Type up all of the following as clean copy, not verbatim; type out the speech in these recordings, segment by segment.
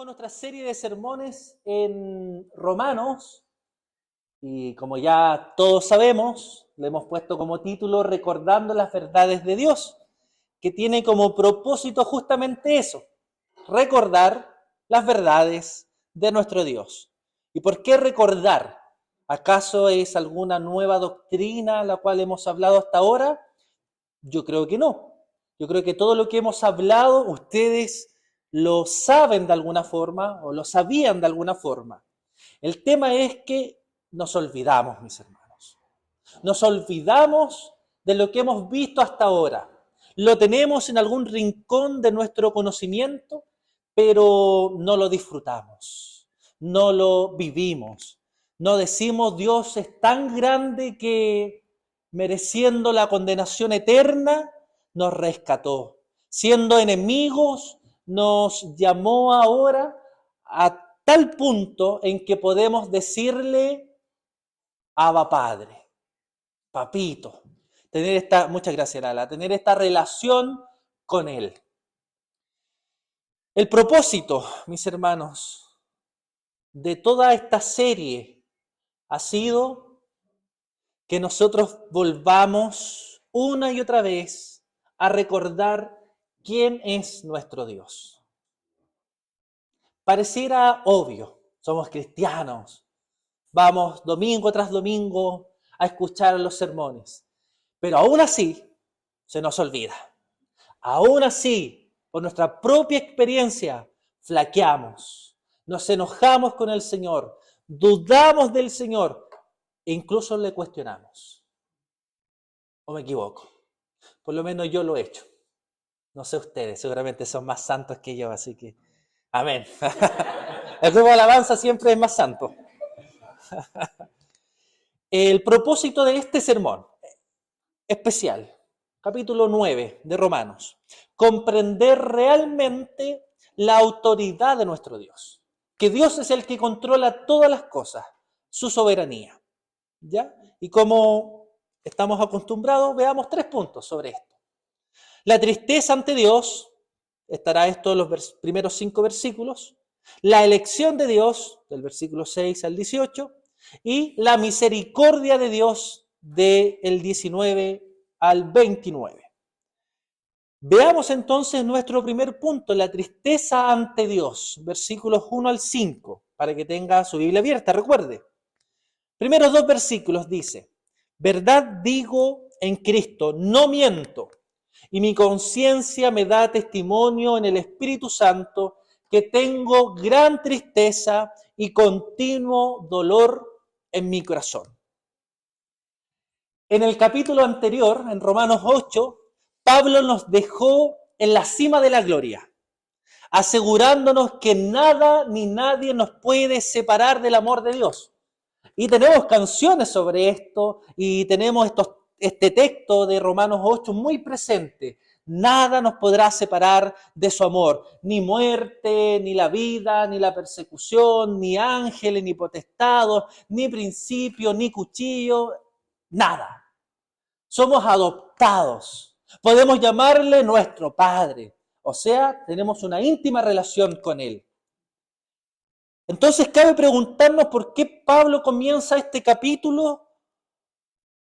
con nuestra serie de sermones en Romanos y como ya todos sabemos, le hemos puesto como título Recordando las verdades de Dios, que tiene como propósito justamente eso, recordar las verdades de nuestro Dios. ¿Y por qué recordar? ¿Acaso es alguna nueva doctrina la cual hemos hablado hasta ahora? Yo creo que no. Yo creo que todo lo que hemos hablado, ustedes lo saben de alguna forma o lo sabían de alguna forma. El tema es que nos olvidamos, mis hermanos. Nos olvidamos de lo que hemos visto hasta ahora. Lo tenemos en algún rincón de nuestro conocimiento, pero no lo disfrutamos, no lo vivimos. No decimos Dios es tan grande que mereciendo la condenación eterna nos rescató. Siendo enemigos nos llamó ahora a tal punto en que podemos decirle Abba Padre, Papito, muchas gracias Lala, tener esta relación con Él. El propósito, mis hermanos, de toda esta serie ha sido que nosotros volvamos una y otra vez a recordar quién es nuestro Dios. Pareciera obvio, somos cristianos, vamos domingo tras domingo a escuchar los sermones, pero aún así se nos olvida. Aún así, por nuestra propia experiencia, flaqueamos, nos enojamos con el Señor, dudamos del Señor e incluso le cuestionamos. ¿O me equivoco? Por lo menos yo lo he hecho. No sé ustedes, seguramente son más santos que yo, así que amén. El grupo de alabanza siempre es más santo. El propósito de este sermón especial, capítulo 9 de Romanos, comprender realmente la autoridad de nuestro Dios, que Dios es el que controla todas las cosas, su soberanía, ¿ya? Y como estamos acostumbrados, veamos 3 puntos sobre esto. La tristeza ante Dios, estará esto en los primeros 5 versículos, la elección de Dios, del versículo 6 al 18, y la misericordia de Dios del 19 al 29. Veamos entonces nuestro primer punto, la tristeza ante Dios, versículos 1 al 5, para que tenga su Biblia abierta, recuerde. Primeros 2 versículos dice, verdad digo en Cristo, no miento, y mi conciencia me da testimonio en el Espíritu Santo que tengo gran tristeza y continuo dolor en mi corazón. En el capítulo anterior, en Romanos 8, Pablo nos dejó en la cima de la gloria, asegurándonos que nada ni nadie nos puede separar del amor de Dios. Y tenemos canciones sobre esto y tenemos este texto de Romanos 8 muy presente. Nada nos podrá separar de su amor, ni muerte, ni la vida, ni la persecución, ni ángeles, ni potestados, ni principio, ni cuchillo, nada. Somos adoptados. Podemos llamarle nuestro Padre. O sea, tenemos una íntima relación con Él. Entonces cabe preguntarnos por qué Pablo comienza este capítulo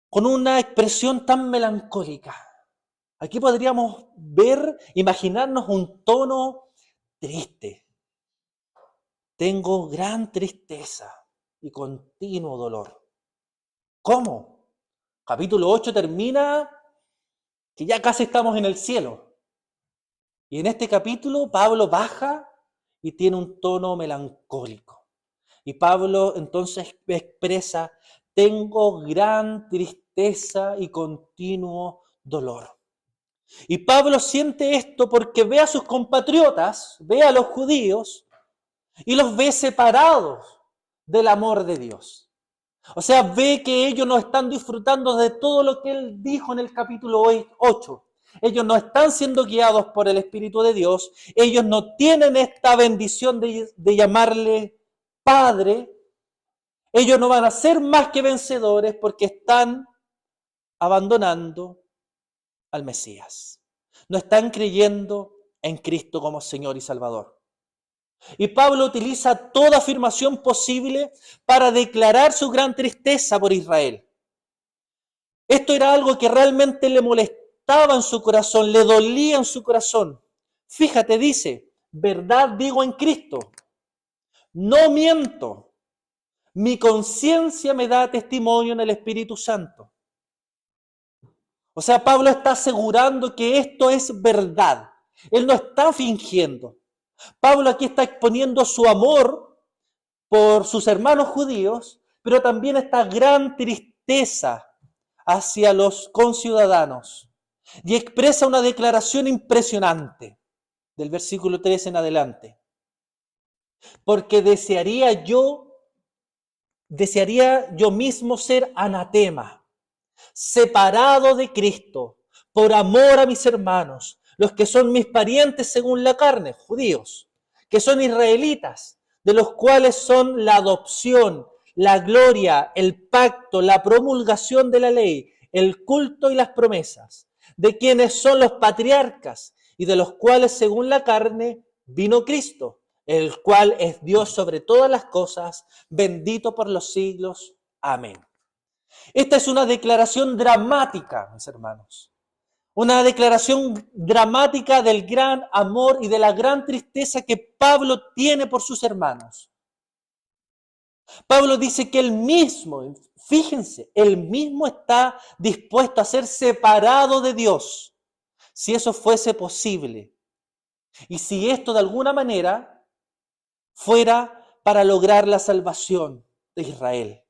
con una expresión tan melancólica. Aquí podríamos imaginarnos un tono triste. Tengo gran tristeza y continuo dolor. ¿Cómo? Capítulo 8 termina que ya casi estamos en el cielo. Y en este capítulo Pablo baja y tiene un tono melancólico. Y Pablo entonces expresa, tengo gran tristeza y continuo dolor. Y Pablo siente esto porque ve a sus compatriotas, ve a los judíos y los ve separados del amor de Dios. O sea, ve que ellos no están disfrutando de todo lo que él dijo en el capítulo 8. Ellos no están siendo guiados por el Espíritu de Dios. Ellos no tienen esta bendición de llamarle Padre. Ellos no van a ser más que vencedores porque están abandonando al Mesías. No están creyendo en Cristo como Señor y Salvador. Y Pablo utiliza toda afirmación posible para declarar su gran tristeza por Israel. Esto era algo que realmente le molestaba en su corazón, le dolía en su corazón. Fíjate, dice, verdad digo en Cristo, no miento, mi conciencia me da testimonio en el Espíritu Santo. O sea, Pablo está asegurando que esto es verdad. Él no está fingiendo. Pablo aquí está exponiendo su amor por sus hermanos judíos, pero también esta gran tristeza hacia los conciudadanos. Y expresa una declaración impresionante del versículo 3 en adelante. Porque desearía yo mismo ser anatema, separado de Cristo, por amor a mis hermanos, los que son mis parientes según la carne, judíos, que son israelitas, de los cuales son la adopción, la gloria, el pacto, la promulgación de la ley, el culto y las promesas, de quienes son los patriarcas y de los cuales según la carne vino Cristo, el cual es Dios sobre todas las cosas, bendito por los siglos. Amén. Esta es una declaración dramática, mis hermanos. Una declaración dramática del gran amor y de la gran tristeza que Pablo tiene por sus hermanos. Pablo dice que él mismo, fíjense, él mismo está dispuesto a ser separado de Dios, si eso fuese posible. Y si esto de alguna manera fuera para lograr la salvación de Israel.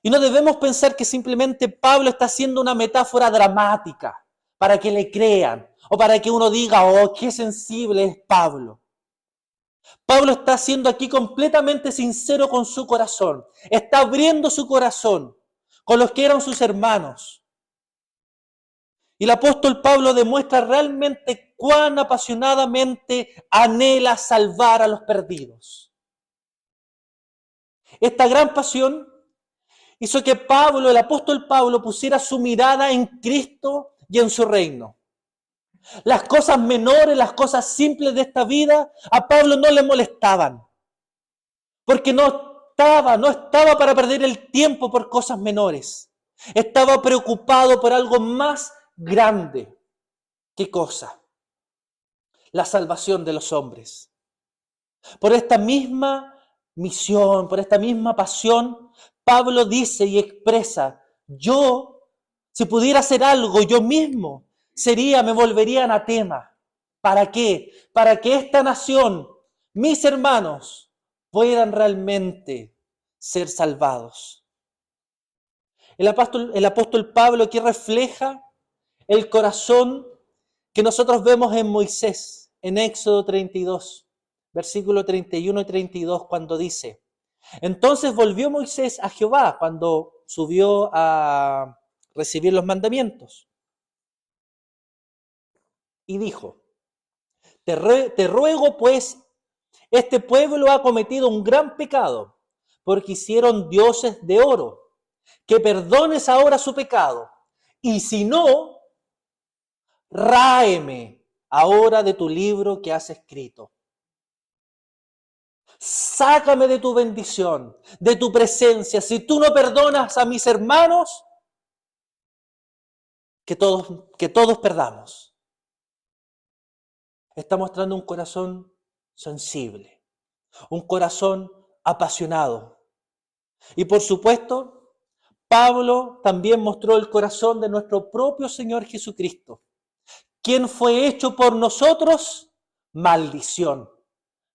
Y no debemos pensar que simplemente Pablo está haciendo una metáfora dramática para que le crean o para que uno diga, oh, qué sensible es Pablo. Pablo está siendo aquí completamente sincero con su corazón. Está abriendo su corazón con los que eran sus hermanos. Y el apóstol Pablo demuestra realmente cuán apasionadamente anhela salvar a los perdidos. Esta gran pasión hizo que Pablo, el apóstol Pablo, pusiera su mirada en Cristo y en su reino. Las cosas menores, las cosas simples de esta vida, a Pablo no le molestaban. Porque no estaba para perder el tiempo por cosas menores. Estaba preocupado por algo más grande. ¿Qué cosa? La salvación de los hombres. Por esta misma misión, por esta misma pasión, Pablo dice y expresa, yo, si pudiera hacer algo yo mismo, me volvería anatema. ¿Para qué? Para que esta nación, mis hermanos, puedan realmente ser salvados. El apóstol Pablo aquí refleja el corazón que nosotros vemos en Moisés, en Éxodo 32, versículo 31 y 32, cuando dice, entonces volvió Moisés a Jehová cuando subió a recibir los mandamientos. Y dijo, te ruego pues, este pueblo ha cometido un gran pecado, porque hicieron dioses de oro, que perdones ahora su pecado, y si no, ráeme ahora de tu libro que has escrito. Sácame de tu bendición, de tu presencia. Si tú no perdonas a mis hermanos, que todos perdamos. Está mostrando un corazón sensible, un corazón apasionado. Y por supuesto, Pablo también mostró el corazón de nuestro propio Señor Jesucristo, quien fue hecho por nosotros maldición.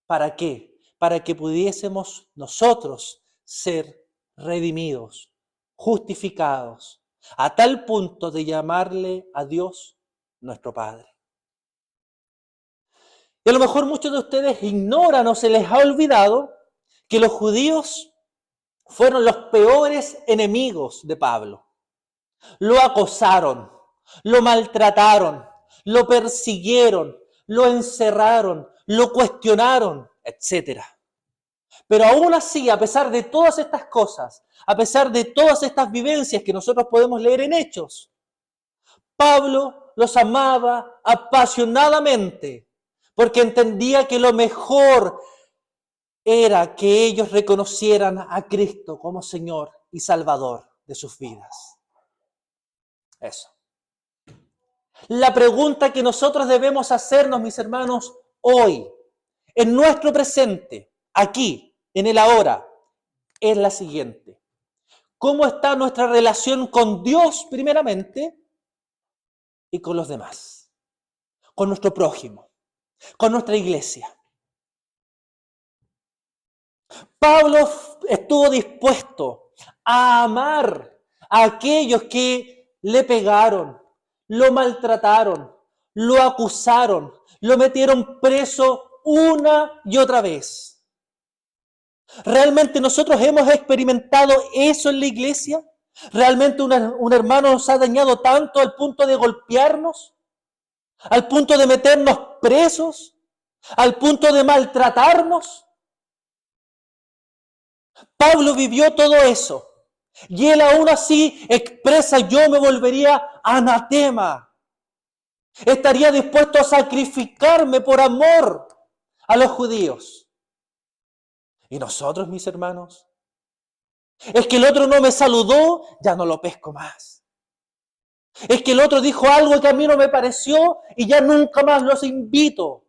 ¿Para qué? Para que pudiésemos nosotros ser redimidos, justificados, a tal punto de llamarle a Dios nuestro Padre. Y a lo mejor muchos de ustedes ignoran o se les ha olvidado que los judíos fueron los peores enemigos de Pablo. Lo acosaron, lo maltrataron, lo persiguieron, lo encerraron, lo cuestionaron, etc. Pero aún así, a pesar de todas estas cosas, a pesar de todas estas vivencias que nosotros podemos leer en Hechos, Pablo los amaba apasionadamente, porque entendía que lo mejor era que ellos reconocieran a Cristo como Señor y Salvador de sus vidas. Eso. La pregunta que nosotros debemos hacernos, mis hermanos, hoy, en nuestro presente, aquí, en el ahora, es la siguiente. ¿Cómo está nuestra relación con Dios primeramente y con los demás? Con nuestro prójimo, con nuestra iglesia. Pablo estuvo dispuesto a amar a aquellos que le pegaron, lo maltrataron, lo acusaron, lo metieron preso una y otra vez. ¿Realmente nosotros hemos experimentado eso en la iglesia? ¿Realmente un hermano nos ha dañado tanto al punto de golpearnos? ¿Al punto de meternos presos? ¿Al punto de maltratarnos? Pablo vivió todo eso. Y él aún así expresa: yo me volvería anatema. Estaría dispuesto a sacrificarme por amor a los judíos. ¿Y nosotros, mis hermanos? Es que el otro no me saludó, ya no lo pesco más. Es que el otro dijo algo que a mí no me pareció y ya nunca más los invito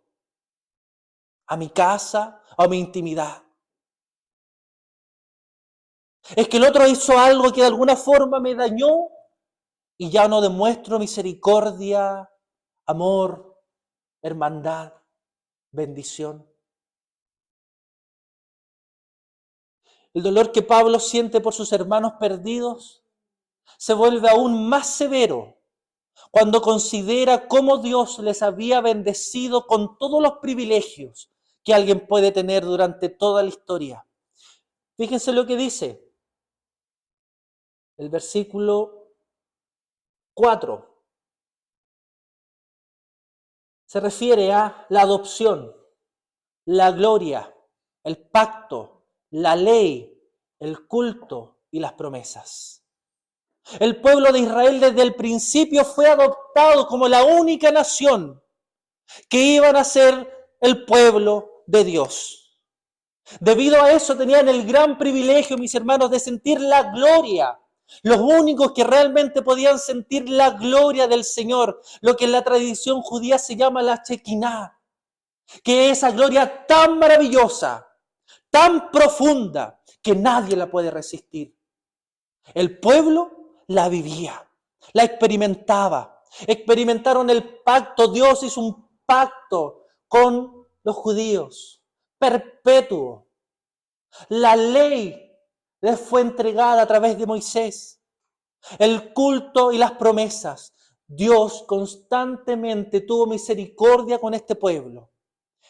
a mi casa, a mi intimidad. Es que el otro hizo algo que de alguna forma me dañó y ya no demuestro misericordia, amor, hermandad, bendición. El dolor que Pablo siente por sus hermanos perdidos se vuelve aún más severo cuando considera cómo Dios les había bendecido con todos los privilegios que alguien puede tener durante toda la historia. Fíjense lo que dice el versículo 4. Se refiere a la adopción, la gloria, el pacto, la ley, el culto y las promesas. El pueblo de Israel desde el principio fue adoptado como la única nación que iban a ser el pueblo de Dios. Debido a eso tenían el gran privilegio, mis hermanos, de sentir la gloria. Los únicos que realmente podían sentir la gloria del Señor, lo que en la tradición judía se llama la Shekinah, que es esa gloria tan maravillosa, tan profunda, que nadie la puede resistir. El pueblo la vivía, la experimentaba. Experimentaron el pacto. Dios hizo un pacto con los judíos, perpetuo. La ley les fue entregada a través de Moisés. El culto y las promesas. Dios constantemente tuvo misericordia con este pueblo.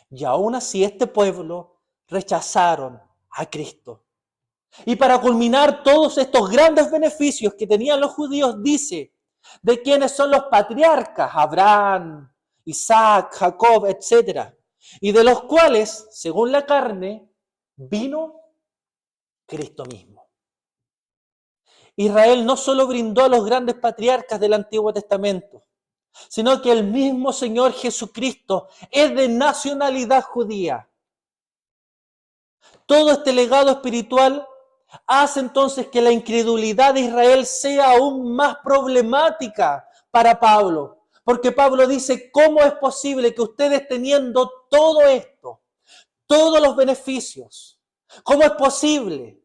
Y aún así este pueblo rechazaron a Cristo. Y para culminar todos estos grandes beneficios que tenían los judíos, dice de quiénes son los patriarcas: Abraham, Isaac, Jacob, etc. Y de los cuales, según la carne, vino Cristo mismo. Israel no solo brindó a los grandes patriarcas del Antiguo Testamento, sino que el mismo Señor Jesucristo es de nacionalidad judía. Todo este legado espiritual hace entonces que la incredulidad de Israel sea aún más problemática para Pablo. Porque Pablo dice: ¿cómo es posible que ustedes, teniendo todo esto, todos los beneficios, cómo es posible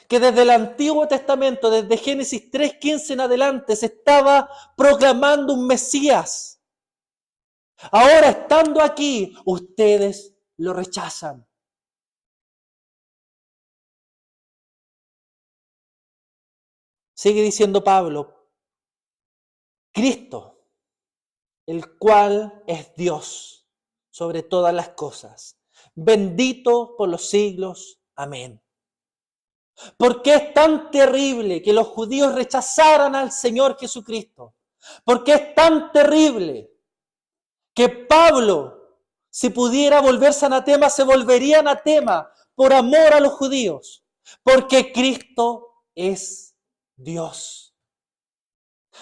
que desde el Antiguo Testamento, desde Génesis 3:15 en adelante, se estaba proclamando un Mesías? Ahora, estando aquí, ustedes lo rechazan. Sigue diciendo Pablo: Cristo, el cual es Dios sobre todas las cosas, bendito por los siglos. Amén. ¿Por qué es tan terrible que los judíos rechazaran al Señor Jesucristo? ¿Por qué es tan terrible que Pablo, si pudiera volverse anatema, se volvería anatema por amor a los judíos? Porque Cristo es Dios.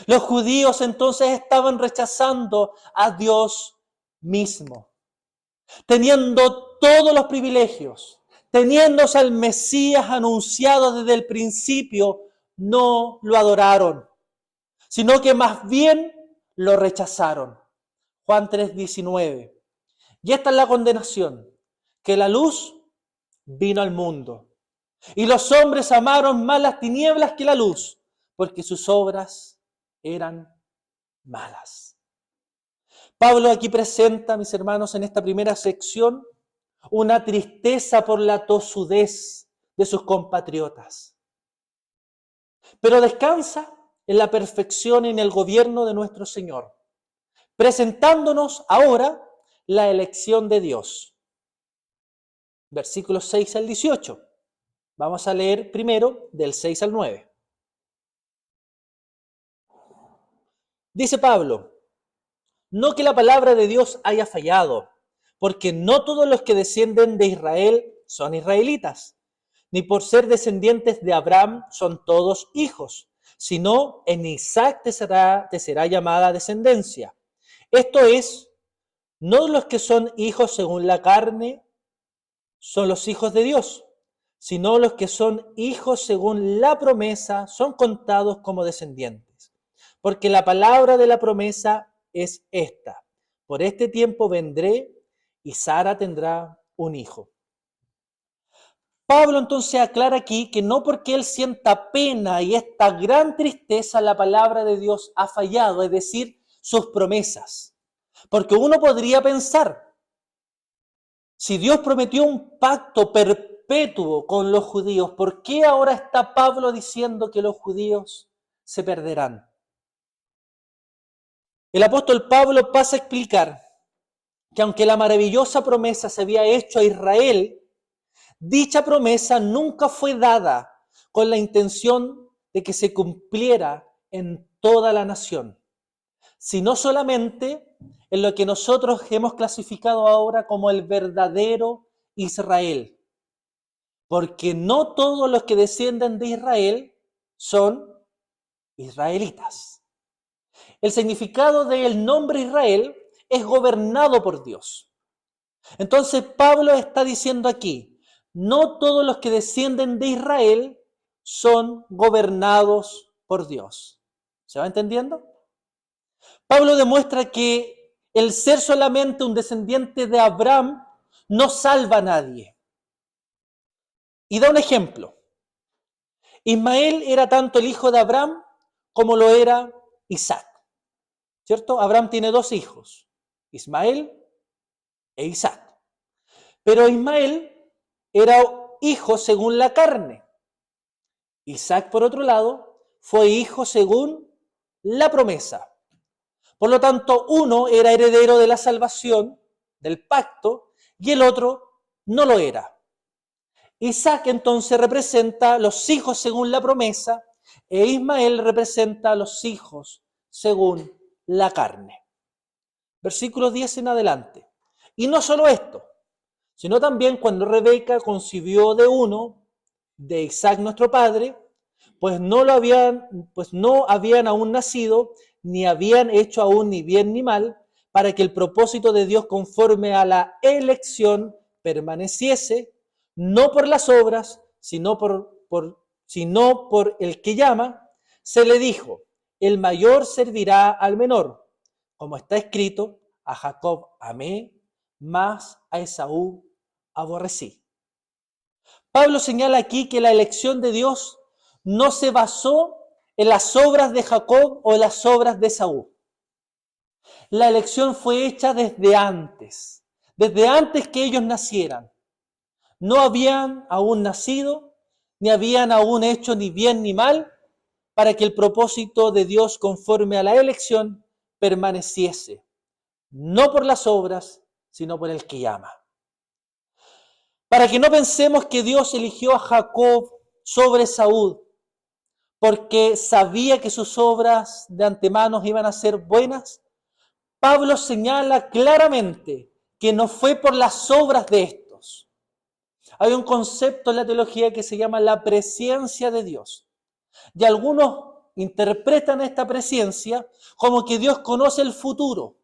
Los judíos entonces estaban rechazando a Dios mismo. teniendo todos los privilegios, teniéndose al Mesías anunciado desde el principio, no lo adoraron, sino que más bien lo rechazaron. Juan 3:19. Y esta es la condenación, que la luz vino al mundo. Y los hombres amaron más las tinieblas que la luz, porque sus obras eran malas. Pablo aquí presenta, mis hermanos, en esta primera sección, una tristeza por la tosudez de sus compatriotas. Pero descansa en la perfección y en el gobierno de nuestro Señor, presentándonos ahora la elección de Dios. Versículos 6 al 18. Vamos a leer primero del 6 al 9. Dice Pablo: no que la palabra de Dios haya fallado, porque no todos los que descienden de Israel son israelitas, ni por ser descendientes de Abraham son todos hijos, sino en Isaac te será llamada descendencia. Esto es, no los que son hijos según la carne son los hijos de Dios, sino los que son hijos según la promesa son contados como descendientes. Porque la palabra de la promesa es esta: por este tiempo vendré y Sara tendrá un hijo. Pablo entonces aclara aquí que no porque él sienta pena y esta gran tristeza, la palabra de Dios ha fallado, es decir, sus promesas. Porque uno podría pensar, si Dios prometió un pacto perpetuo con los judíos, ¿por qué ahora está Pablo diciendo que los judíos se perderán? El apóstol Pablo pasa a explicar que aunque la maravillosa promesa se había hecho a Israel, dicha promesa nunca fue dada con la intención de que se cumpliera en toda la nación, sino solamente en lo que nosotros hemos clasificado ahora como el verdadero Israel. Porque no todos los que descienden de Israel son israelitas. El significado del nombre Israel es gobernado por Dios. Entonces Pablo está diciendo aquí, no todos los que descienden de Israel son gobernados por Dios. ¿Se va entendiendo? Pablo demuestra que el ser solamente un descendiente de Abraham no salva a nadie. Y da un ejemplo. Ismael era tanto el hijo de Abraham como lo era Isaac. ¿Cierto? Abraham tiene dos hijos, Ismael e Isaac. Pero Ismael era hijo según la carne. Isaac, por otro lado, fue hijo según la promesa. Por lo tanto, uno era heredero de la salvación, del pacto, y el otro no lo era. Isaac entonces representa los hijos según la promesa, e Ismael representa los hijos según la carne. Versículo 10 en adelante. Y no solo esto, sino también cuando Rebeca concibió de uno, de Isaac nuestro padre, pues no habían aún nacido, ni habían hecho aún ni bien ni mal, para que el propósito de Dios conforme a la elección permaneciese, no por las obras, sino por el que llama. Se le dijo: el mayor servirá al menor, como está escrito: a Jacob amé, mas a Esaú aborrecí. Pablo señala aquí que la elección de Dios no se basó en las obras de Jacob o en las obras de Esaú. La elección fue hecha desde antes que ellos nacieran. No habían aún nacido, ni habían aún hecho ni bien ni mal, para que el propósito de Dios conforme a la elección permaneciese, no por las obras, sino por el que llama. Para que no pensemos que Dios eligió a Jacob sobre Esaú, porque sabía que sus obras de antemano iban a ser buenas, Pablo señala claramente que no fue por las obras de estos. Hay un concepto en la teología que se llama la presciencia de Dios. Y algunos interpretan esta presciencia como que Dios conoce el futuro.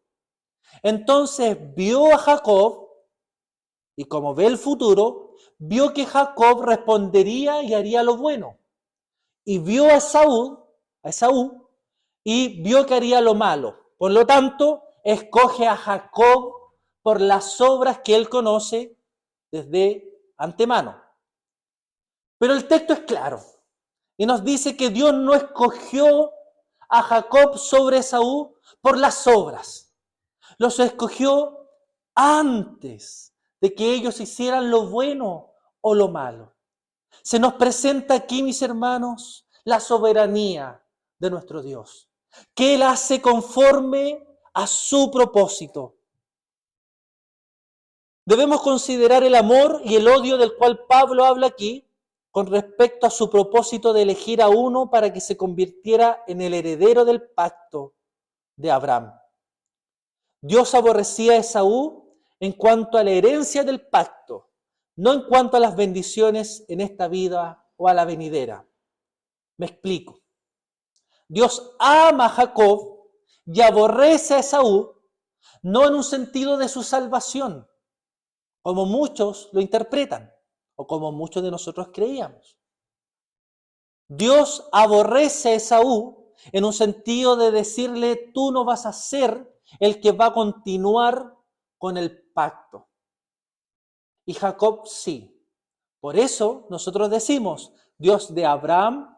Entonces vio a Jacob Y como ve el futuro, vio que Jacob respondería y haría lo bueno. Y vio a Esaú, y vio que haría lo malo. Por lo tanto, escoge a Jacob por las obras que él conoce desde antemano. Pero el texto es claro y nos dice que Dios no escogió a Jacob sobre Esaú por las obras. Los escogió antes de que ellos hicieran lo bueno o lo malo. Se nos presenta aquí, mis hermanos, la soberanía de nuestro Dios, que Él hace conforme a su propósito. Debemos considerar el amor y el odio del cual Pablo habla aquí con respecto a su propósito de elegir a uno para que se convirtiera en el heredero del pacto de Abraham. Dios aborrecía a Esaú en cuanto a la herencia del pacto, no en cuanto a las bendiciones en esta vida o a la venidera. Me explico. Dios ama a Jacob y aborrece a Esaú, no en un sentido de su salvación, como muchos lo interpretan, o como muchos de nosotros creíamos. Dios aborrece a Esaú en un sentido de decirle, tú no vas a ser el que va a continuar con el pacto. Y Jacob sí. Por eso nosotros decimos, Dios de Abraham,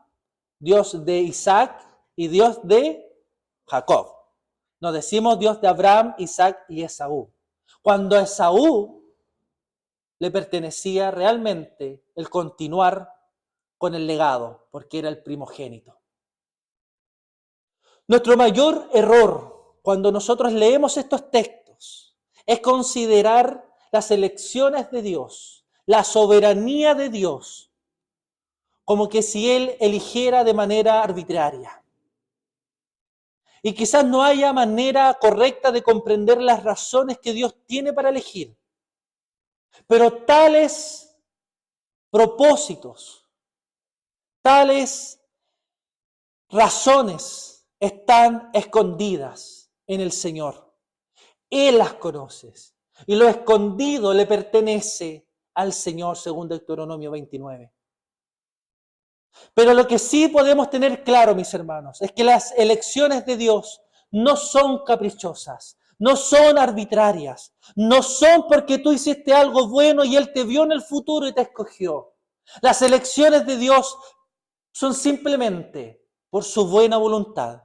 Dios de Isaac y Dios de Jacob. No decimos Dios de Abraham, Isaac y Esaú. Cuando a Esaú le pertenecía realmente el continuar con el legado, porque era el primogénito. Nuestro mayor error cuando nosotros leemos estos textos es considerar las elecciones de Dios, la soberanía de Dios, como que si Él eligiera de manera arbitraria. Y quizás no haya manera correcta de comprender las razones que Dios tiene para elegir. Pero tales propósitos, tales razones están escondidas en el Señor. Él las conoce. Y lo escondido le pertenece al Señor, según Deuteronomio 29. Pero lo que sí podemos tener claro, mis hermanos, es que las elecciones de Dios no son caprichosas, no son arbitrarias, no son porque tú hiciste algo bueno y Él te vio en el futuro y te escogió. Las elecciones de Dios son simplemente por su buena voluntad.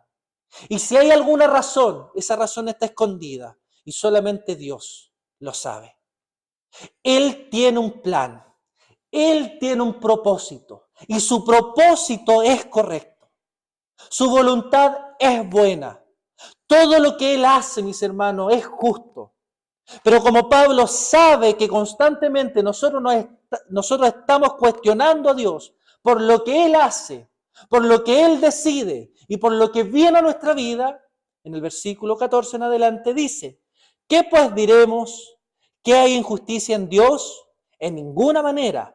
Y si hay alguna razón, esa razón está escondida y solamente Dios lo sabe. Él tiene un plan, Él tiene un propósito y su propósito es correcto. Su voluntad es buena. Todo lo que Él hace, mis hermanos, es justo. Pero como Pablo sabe que constantemente nosotros estamos cuestionando a Dios por lo que Él hace, por lo que Él decide y por lo que viene a nuestra vida, en el versículo 14 en adelante dice, ¿qué pues diremos? ¿Que hay injusticia en Dios? En ninguna manera.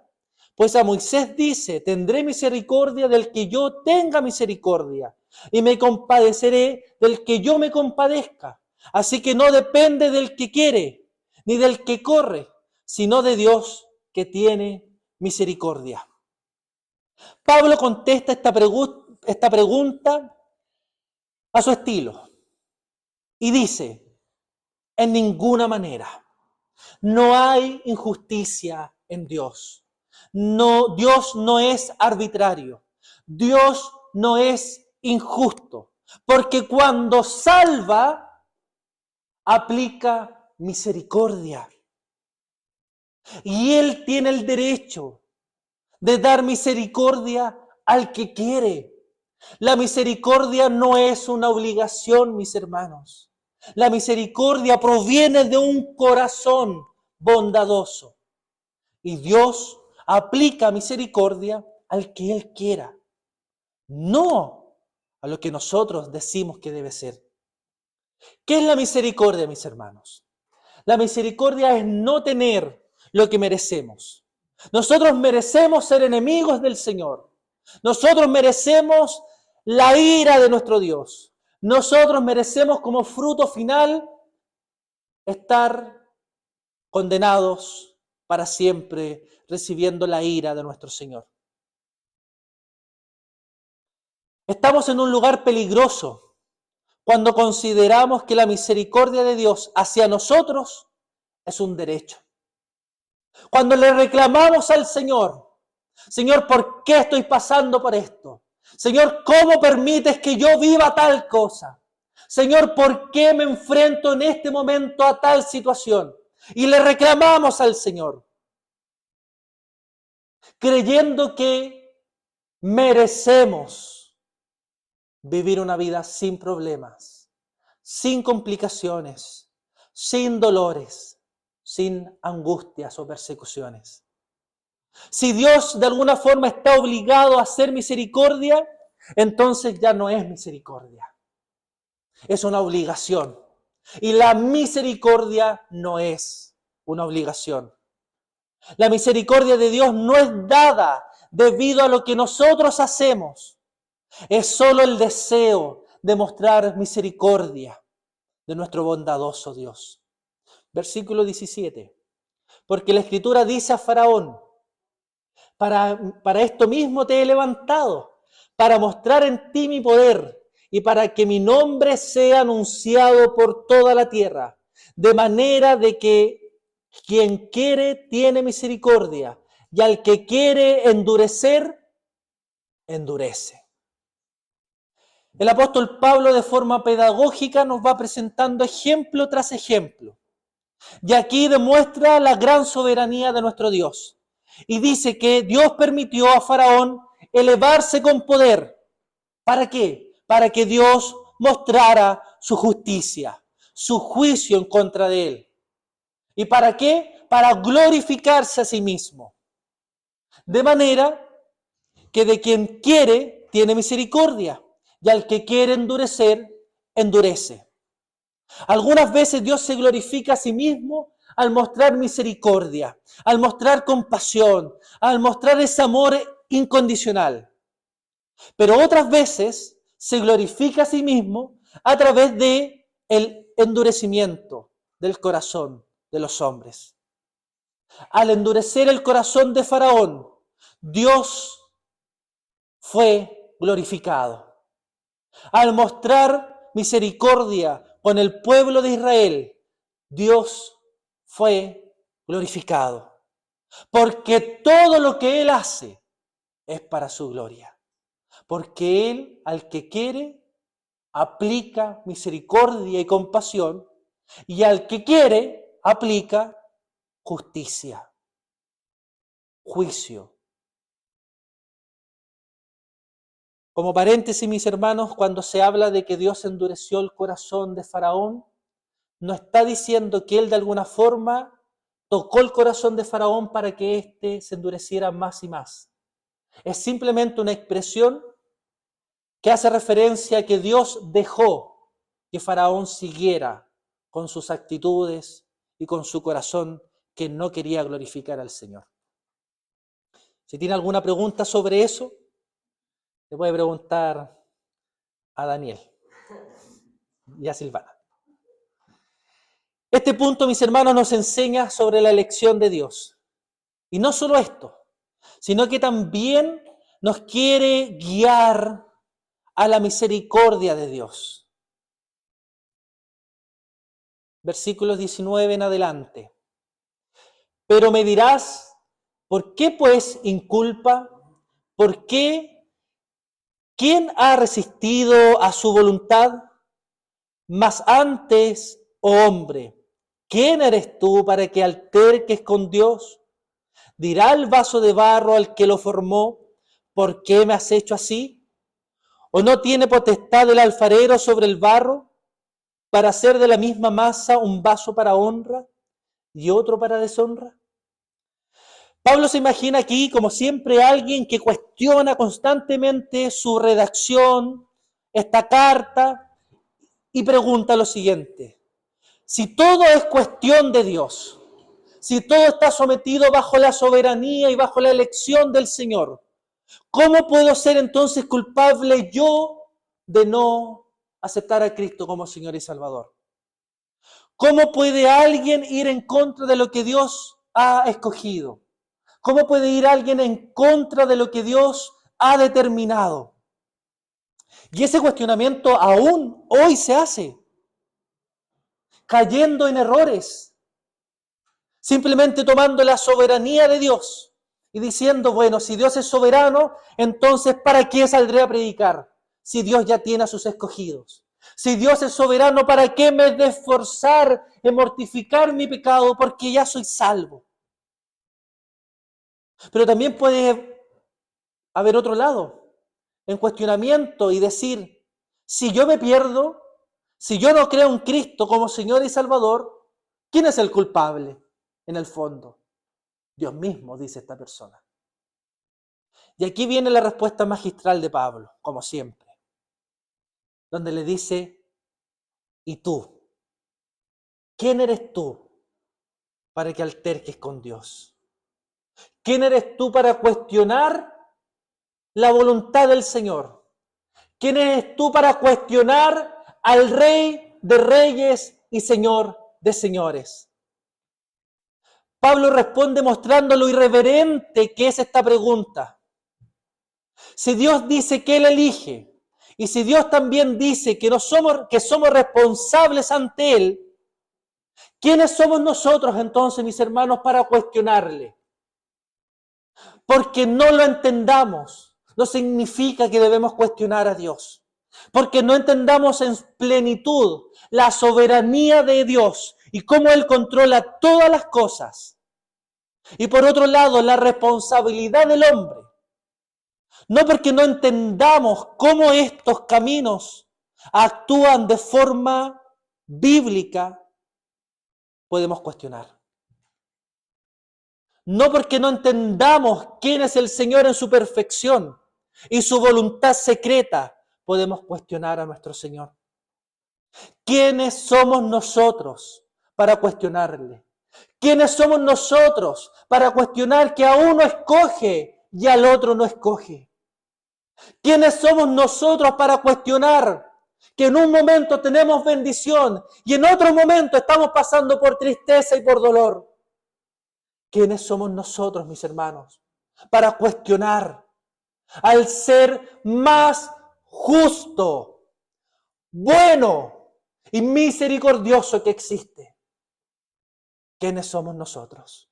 Pues a Moisés dice, tendré misericordia del que yo tenga misericordia y me compadeceré del que yo me compadezca. Así que no depende del que quiere ni del que corre, sino de Dios que tiene misericordia. Pablo contesta esta pregunta a su estilo y dice, en ninguna manera. No hay injusticia en Dios. No, Dios no es arbitrario. Dios no es injusto. Porque cuando salva, aplica misericordia. Y Él tiene el derecho de dar misericordia al que quiere. La misericordia no es una obligación, mis hermanos. La misericordia proviene de un corazón bondadoso. Y Dios aplica misericordia al que Él quiera, no a lo que nosotros decimos que debe ser. ¿Qué es la misericordia, mis hermanos? La misericordia es no tener lo que merecemos. Nosotros merecemos ser enemigos del Señor. Nosotros merecemos la ira de nuestro Dios. Nosotros merecemos como fruto final estar condenados para siempre, recibiendo la ira de nuestro Señor. Estamos en un lugar peligroso cuando consideramos que la misericordia de Dios hacia nosotros es un derecho. Cuando le reclamamos al Señor, Señor, ¿por qué estoy pasando por esto? Señor, ¿cómo permites que yo viva tal cosa? Señor, ¿por qué me enfrento en este momento a tal situación? Y le reclamamos al Señor, creyendo que merecemos vivir una vida sin problemas, sin complicaciones, sin dolores, sin angustias o persecuciones. Si Dios de alguna forma está obligado a hacer misericordia, entonces ya no es misericordia. Es una obligación. Y la misericordia no es una obligación. La misericordia de Dios no es dada debido a lo que nosotros hacemos. Es solo el deseo de mostrar misericordia de nuestro bondadoso Dios. Versículo 17. Porque la Escritura dice a Faraón, para esto mismo te he levantado, para mostrar en ti mi poder y para que mi nombre sea anunciado por toda la tierra, de manera de que quien quiere tiene misericordia y al que quiere endurecer, endurece. El apóstol Pablo de forma pedagógica nos va presentando ejemplo tras ejemplo. Y aquí demuestra la gran soberanía de nuestro Dios. Y dice que Dios permitió a Faraón elevarse con poder. ¿Para qué? Para que Dios mostrara su justicia, su juicio en contra de él. ¿Y para qué? Para glorificarse a sí mismo. De manera que de quien quiere tiene misericordia y al que quiere endurecer, endurece. Algunas veces Dios se glorifica a sí mismo al mostrar misericordia, al mostrar compasión, al mostrar ese amor incondicional. Pero otras veces se glorifica a sí mismo a través de el endurecimiento del corazón de los hombres. Al endurecer el corazón de Faraón, Dios fue glorificado. Al mostrar misericordia con el pueblo de Israel, Dios fue glorificado. Porque todo lo que Él hace es para su gloria. Porque Él, al que quiere, aplica misericordia y compasión, y al que quiere, aplica justicia, juicio. Como paréntesis, mis hermanos, cuando se habla de que Dios endureció el corazón de Faraón, no está diciendo que Él de alguna forma tocó el corazón de Faraón para que éste se endureciera más y más. Es simplemente una expresión que hace referencia a que Dios dejó que Faraón siguiera con sus actitudes y con su corazón que no quería glorificar al Señor. Si tiene alguna pregunta sobre eso, le puede preguntar a Daniel y a Silvana. Este punto, mis hermanos, nos enseña sobre la elección de Dios. Y no solo esto, sino que también nos quiere guiar a la misericordia de Dios. Versículos 19 en adelante. Pero me dirás, ¿por qué pues inculpa? ¿Por qué? ¿Quién ha resistido a su voluntad? Mas antes, oh hombre, ¿quién eres tú para que alterques con Dios? ¿Dirá el vaso de barro al que lo formó, ¿por qué me has hecho así? ¿O no tiene potestad el alfarero sobre el barro para hacer de la misma masa un vaso para honra y otro para deshonra? Pablo se imagina aquí, como siempre, alguien que cuestiona constantemente su redacción, esta carta, y pregunta lo siguiente: si todo es cuestión de Dios, si todo está sometido bajo la soberanía y bajo la elección del Señor, ¿cómo puedo ser entonces culpable yo de no aceptar a Cristo como Señor y Salvador? ¿Cómo puede alguien ir en contra de lo que Dios ha escogido? ¿Cómo puede ir alguien en contra de lo que Dios ha determinado? Y ese cuestionamiento aún hoy se hace, cayendo en errores, simplemente tomando la soberanía de Dios y diciendo, bueno, si Dios es soberano, entonces ¿para qué saldré a predicar? Si Dios ya tiene a sus escogidos. Si Dios es soberano, ¿para qué me he de esforzar en mortificar mi pecado? Porque ya soy salvo. Pero también puede haber otro lado, en cuestionamiento y decir, si yo me pierdo, si yo no creo en Cristo como Señor y Salvador, ¿quién es el culpable en el fondo? Dios mismo, dice esta persona. Y aquí viene la respuesta magistral de Pablo, como siempre, donde le dice, ¿y tú? ¿Quién eres tú para que alterques con Dios? ¿Quién eres tú para cuestionar la voluntad del Señor? ¿Quién eres tú para cuestionar al Rey de Reyes y Señor de Señores? Pablo responde mostrando lo irreverente que es esta pregunta. Si Dios dice que Él elige, y si Dios también dice que somos responsables ante Él, ¿quiénes somos nosotros entonces, mis hermanos, para cuestionarle? Porque no lo entendamos, no significa que debemos cuestionar a Dios. Porque no entendamos en plenitud la soberanía de Dios y cómo Él controla todas las cosas. Y por otro lado, la responsabilidad del hombre. No porque no entendamos cómo estos caminos actúan de forma bíblica, podemos cuestionar. No porque no entendamos quién es el Señor en su perfección y su voluntad secreta, podemos cuestionar a nuestro Señor. ¿Quiénes somos nosotros para cuestionarle? ¿Quiénes somos nosotros para cuestionar que a uno escoge y al otro no escoge? ¿Quiénes somos nosotros para cuestionar que en un momento tenemos bendición y en otro momento estamos pasando por tristeza y por dolor? ¿Quiénes somos nosotros, mis hermanos, para cuestionar al ser más justo, bueno y misericordioso que existe? ¿Quiénes somos nosotros?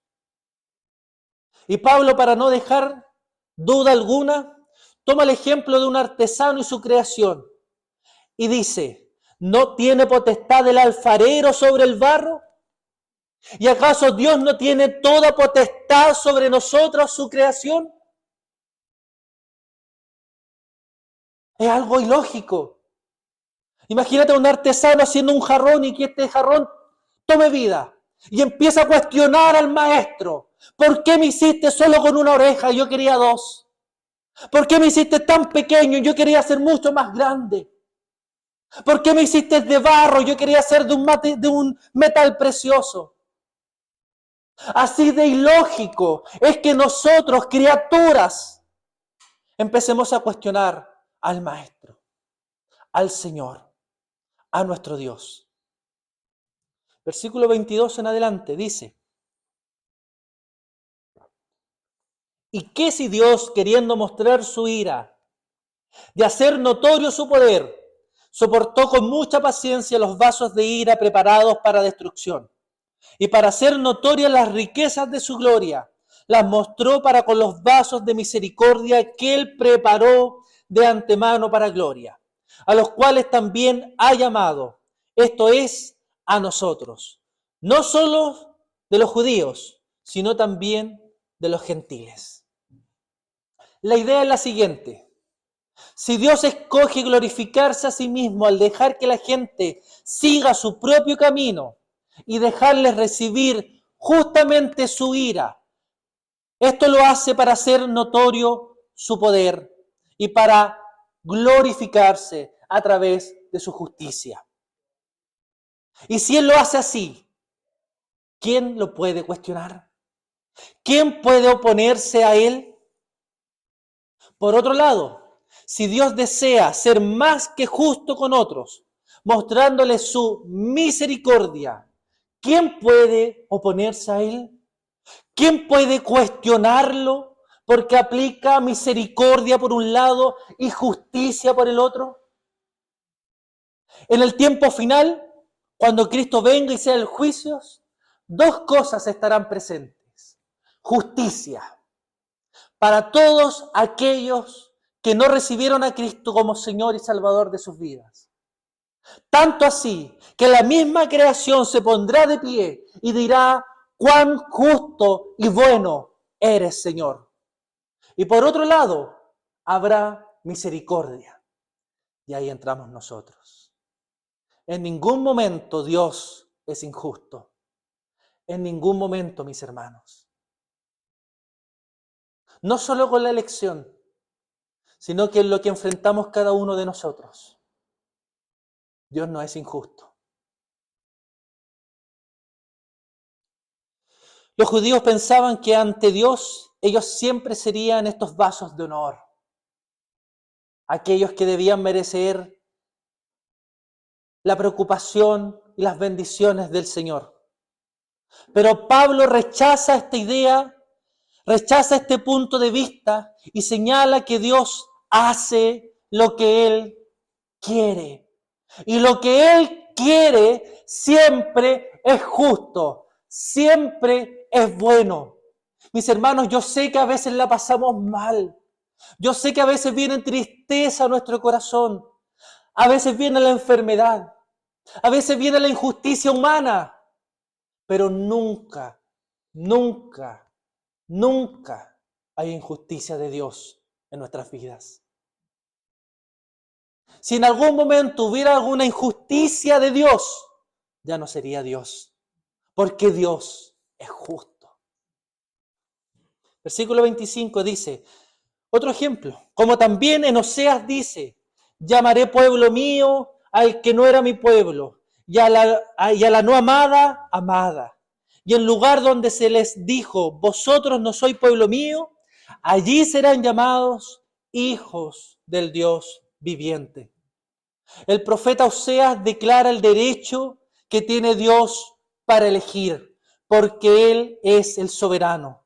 Y Pablo, para no dejar duda alguna, toma el ejemplo de un artesano y su creación y dice, ¿no tiene potestad el alfarero sobre el barro? ¿Y acaso Dios no tiene toda potestad sobre nosotros, su creación? Es algo ilógico. Imagínate a un artesano haciendo un jarrón y que este jarrón tome vida y empieza a cuestionar al maestro. ¿Por qué me hiciste solo con una oreja? Yo quería dos. ¿Por qué me hiciste tan pequeño? Yo quería ser mucho más grande. ¿Por qué me hiciste de barro? Yo quería ser de un metal precioso. Así de ilógico es que nosotros, criaturas, empecemos a cuestionar al Maestro, al Señor, a nuestro Dios. Versículo 22 en adelante dice, ¿y qué si Dios, queriendo mostrar su ira, de hacer notorio su poder, soportó con mucha paciencia los vasos de ira preparados para destrucción? Y para hacer notorias las riquezas de su gloria, las mostró para con los vasos de misericordia que Él preparó de antemano para gloria, a los cuales también ha llamado, esto es, a nosotros, no solo de los judíos, sino también de los gentiles. La idea es la siguiente. Si Dios escoge glorificarse a sí mismo al dejar que la gente siga su propio camino, y dejarles recibir justamente su ira. Esto lo hace para hacer notorio su poder y para glorificarse a través de su justicia. Y si Él lo hace así, ¿quién lo puede cuestionar? ¿Quién puede oponerse a Él? Por otro lado, si Dios desea ser más que justo con otros, mostrándoles su misericordia, ¿quién puede oponerse a Él? ¿Quién puede cuestionarlo porque aplica misericordia por un lado y justicia por el otro? En el tiempo final, cuando Cristo venga y sea el juicio, dos cosas estarán presentes. Justicia para todos aquellos que no recibieron a Cristo como Señor y Salvador de sus vidas. Tanto así que la misma creación se pondrá de pie y dirá: cuán justo y bueno eres, Señor. Y por otro lado, habrá misericordia. Y ahí entramos nosotros. En ningún momento Dios es injusto. En ningún momento, mis hermanos. No solo con la elección, sino que en lo que enfrentamos cada uno de nosotros. Dios no es injusto. Los judíos pensaban que ante Dios ellos siempre serían estos vasos de honor, aquellos que debían merecer la preocupación y las bendiciones del Señor. Pero Pablo rechaza esta idea, rechaza este punto de vista y señala que Dios hace lo que Él quiere. Y lo que Él quiere siempre es justo, siempre es bueno. Mis hermanos, yo sé que a veces la pasamos mal. Yo sé que a veces viene tristeza a nuestro corazón. A veces viene la enfermedad. A veces viene la injusticia humana. Pero nunca, nunca, nunca hay injusticia de Dios en nuestras vidas. Si en algún momento hubiera alguna injusticia de Dios, ya no sería Dios, porque Dios es justo. Versículo 25 dice, otro ejemplo, como también en Oseas dice, llamaré pueblo mío al que no era mi pueblo, y a la no amada, amada. Y en lugar donde se les dijo, vosotros no sois pueblo mío, allí serán llamados hijos del Dios viviente. El profeta Oseas declara el derecho que tiene Dios para elegir, porque Él es el soberano.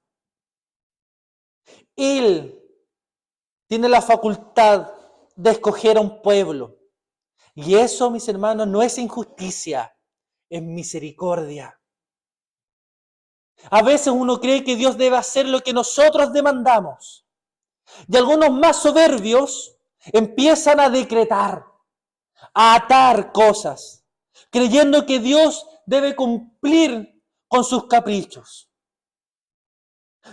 Él tiene la facultad de escoger a un pueblo. Y eso, mis hermanos, no es injusticia, es misericordia. A veces uno cree que Dios debe hacer lo que nosotros demandamos. Y algunos más soberbios empiezan a decretar, a atar cosas, creyendo que Dios debe cumplir con sus caprichos.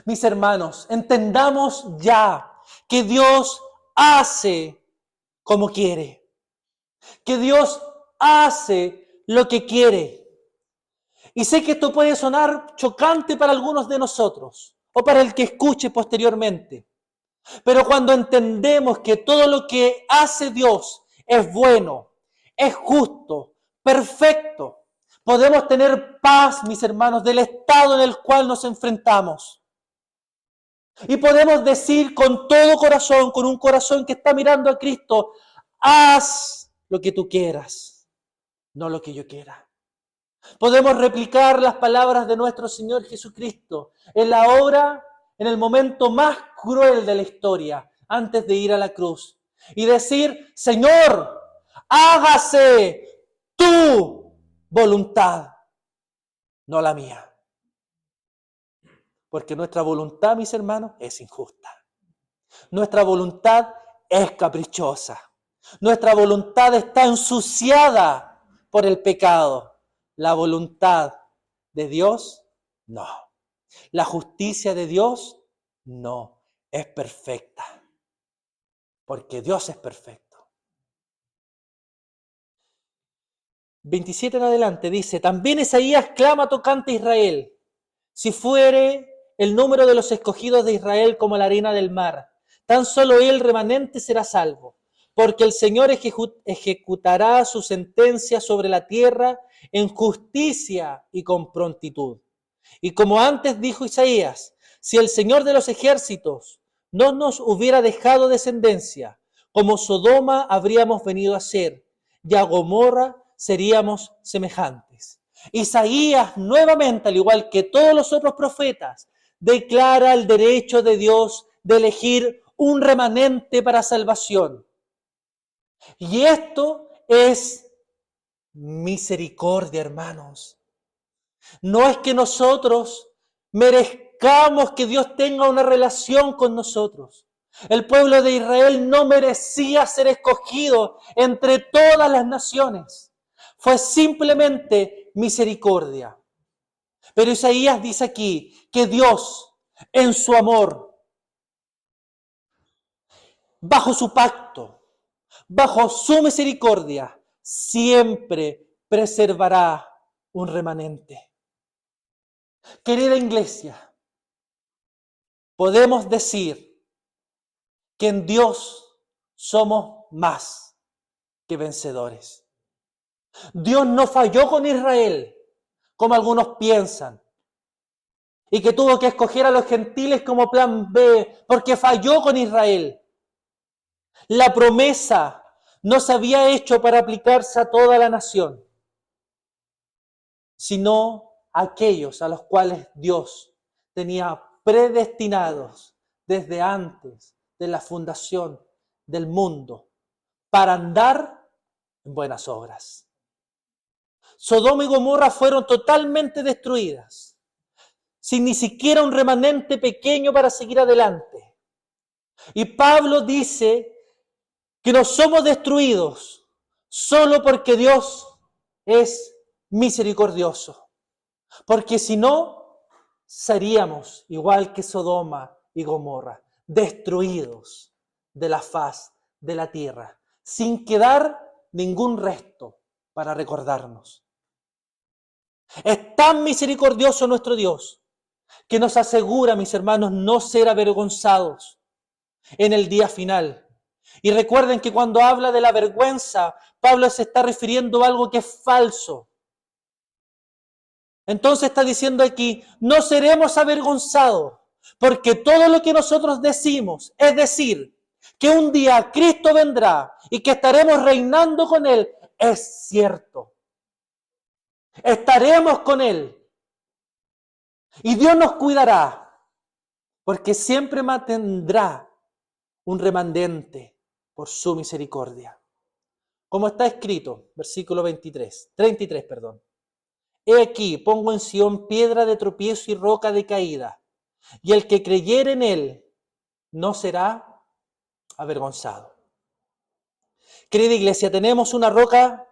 Mis hermanos, entendamos ya que Dios hace como quiere, que Dios hace lo que quiere. Y sé que esto puede sonar chocante para algunos de nosotros o para el que escuche posteriormente, pero cuando entendemos que todo lo que hace Dios es bueno, es justo, perfecto, podemos tener paz, mis hermanos, del estado en el cual nos enfrentamos. Y podemos decir con todo corazón, con un corazón que está mirando a Cristo, haz lo que tú quieras, no lo que yo quiera. Podemos replicar las palabras de nuestro Señor Jesucristo en la hora, en el momento más cruel de la historia, antes de ir a la cruz, y decir, Señor, hágase tu voluntad, no la mía. Porque nuestra voluntad, mis hermanos, es injusta. Nuestra voluntad es caprichosa. Nuestra voluntad está ensuciada por el pecado. La voluntad de Dios, no. La justicia de Dios, no. Es perfecta. Porque Dios es perfecto. 27 en adelante dice, también Isaías clama tocante a Israel. Si fuere el número de los escogidos de Israel como la arena del mar, tan solo el remanente será salvo. Porque el Señor ejecutará su sentencia sobre la tierra en justicia y con prontitud. Y como antes dijo Isaías, si el Señor de los ejércitos no nos hubiera dejado descendencia, como Sodoma habríamos venido a ser, y a Gomorra seríamos semejantes. Isaías nuevamente, al igual que todos los otros profetas, declara el derecho de Dios de elegir un remanente para salvación. Y esto es misericordia, hermanos. No es que nosotros merezcamos que Dios tenga una relación con nosotros. El pueblo de Israel no merecía ser escogido entre todas las naciones. Fue simplemente misericordia. Pero Isaías dice aquí que Dios, en su amor, bajo su pacto, bajo su misericordia, siempre preservará un remanente. Querida iglesia, podemos decir que en Dios somos más que vencedores. Dios no falló con Israel, como algunos piensan, y que tuvo que escoger a los gentiles como plan B, porque falló con Israel. La promesa no se había hecho para aplicarse a toda la nación, sino a aquellos a los cuales Dios tenía predestinados desde antes de la fundación del mundo para andar en buenas obras. Sodoma y Gomorra fueron totalmente destruidas, sin ni siquiera un remanente pequeño para seguir adelante. Y Pablo dice que no somos destruidos solo porque Dios es misericordioso. Porque si no, seríamos igual que Sodoma y Gomorra, destruidos de la faz de la tierra, sin quedar ningún resto para recordarnos. Es tan misericordioso nuestro Dios que nos asegura, mis hermanos, no ser avergonzados en el día final. Y recuerden que cuando habla de la vergüenza, Pablo se está refiriendo a algo que es falso. Entonces está diciendo aquí, no seremos avergonzados, porque todo lo que nosotros decimos, es decir, que un día Cristo vendrá y que estaremos reinando con Él, es cierto. Estaremos con Él. Y Dios nos cuidará, porque siempre mantendrá un remanente por su misericordia. Como está escrito, versículo 33, perdón. He aquí, pongo en Sión piedra de tropiezo y roca de caída, y el que creyere en él no será avergonzado. Querida iglesia, tenemos una roca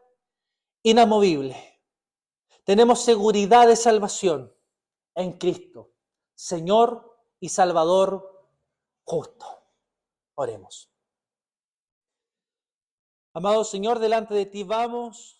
inamovible. Tenemos seguridad de salvación en Cristo, Señor y Salvador justo. Oremos. Amado Señor, delante de ti vamos